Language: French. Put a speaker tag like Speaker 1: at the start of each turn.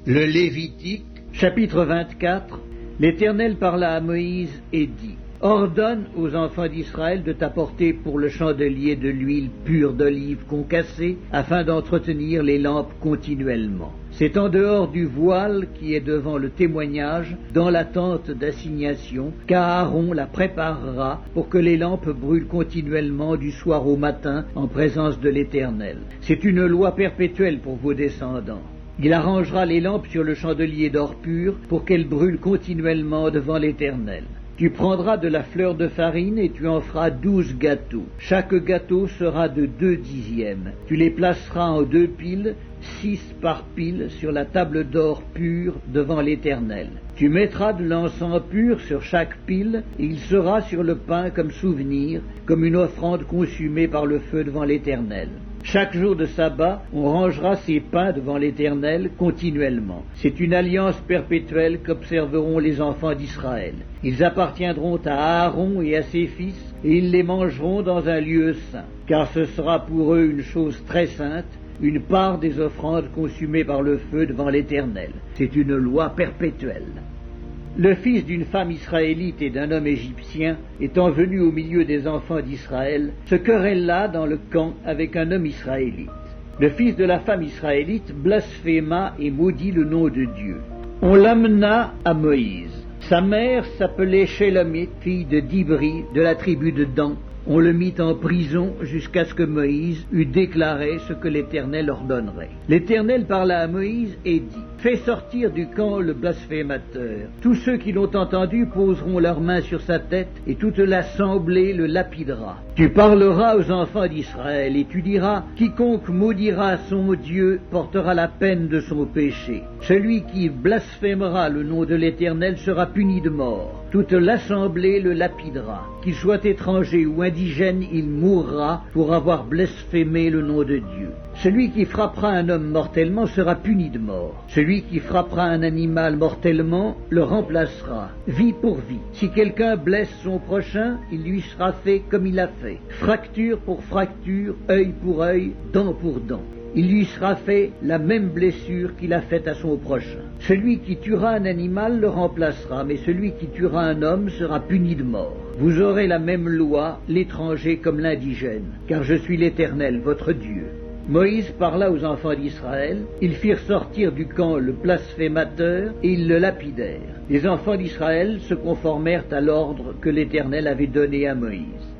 Speaker 1: Le Lévitique, chapitre 24. L'Éternel parla à Moïse et dit: Ordonne aux enfants d'Israël de t'apporter pour le chandelier de l'huile pure d'olive concassée, afin d'entretenir les lampes continuellement. C'est en dehors du voile qui est devant le témoignage, dans la tente d'assignation, qu'Aaron la préparera pour que les lampes brûlent continuellement du soir au matin en présence de l'Éternel. C'est une loi perpétuelle pour vos descendants. Il arrangera les lampes sur le chandelier d'or pur pour qu'elles brûlent continuellement devant l'Éternel. Tu prendras de la fleur de farine et tu en feras 12 gâteaux. Chaque gâteau sera de 2 dixièmes. Tu les placeras en 2 piles, 6 par pile, sur la table d'or pur devant l'Éternel. Tu mettras de l'encens pur sur chaque pile, et il sera sur le pain comme souvenir, comme une offrande consumée par le feu devant l'Éternel. Chaque jour de sabbat, on rangera ces pains devant l'Éternel continuellement. C'est une alliance perpétuelle qu'observeront les enfants d'Israël. Ils appartiendront à Aaron et à ses fils, et ils les mangeront dans un lieu saint, car ce sera pour eux une chose très sainte, une part des offrandes consumées par le feu devant l'Éternel. C'est une loi perpétuelle. Le fils d'une femme israélite et d'un homme égyptien, étant venu au milieu des enfants d'Israël, se querella dans le camp avec un homme israélite. Le fils de la femme israélite blasphéma et maudit le nom de Dieu. On l'amena à Moïse. Sa mère s'appelait Shelomith, fille de Dibri, de la tribu de Dan. On le mit en prison jusqu'à ce que Moïse eût déclaré ce que l'Éternel ordonnerait. L'Éternel parla à Moïse et dit: Fais sortir du camp le blasphémateur. Tous ceux qui l'ont entendu poseront leurs mains sur sa tête, et toute l'assemblée le lapidera. Tu parleras aux enfants d'Israël, et tu diras: Quiconque maudira son Dieu portera la peine de son péché. Celui qui blasphémera le nom de l'Éternel sera puni de mort. Toute l'assemblée le lapidera. Qu'il soit étranger ou indigène, il mourra pour avoir blasphémé le nom de Dieu. Celui qui frappera un homme mortellement sera puni de mort. Celui qui frappera un animal mortellement le remplacera, vie pour vie. Si quelqu'un blesse son prochain, il lui sera fait comme il a fait. Fracture pour fracture, œil pour œil, dent pour dent. Il lui sera fait la même blessure qu'il a faite à son prochain. Celui qui tuera un animal le remplacera, mais celui qui tuera un homme sera puni de mort. Vous aurez la même loi, l'étranger comme l'indigène, car je suis l'Éternel, votre Dieu. Moïse parla aux enfants d'Israël, ils firent sortir du camp le blasphémateur et ils le lapidèrent. Les enfants d'Israël se conformèrent à l'ordre que l'Éternel avait donné à Moïse.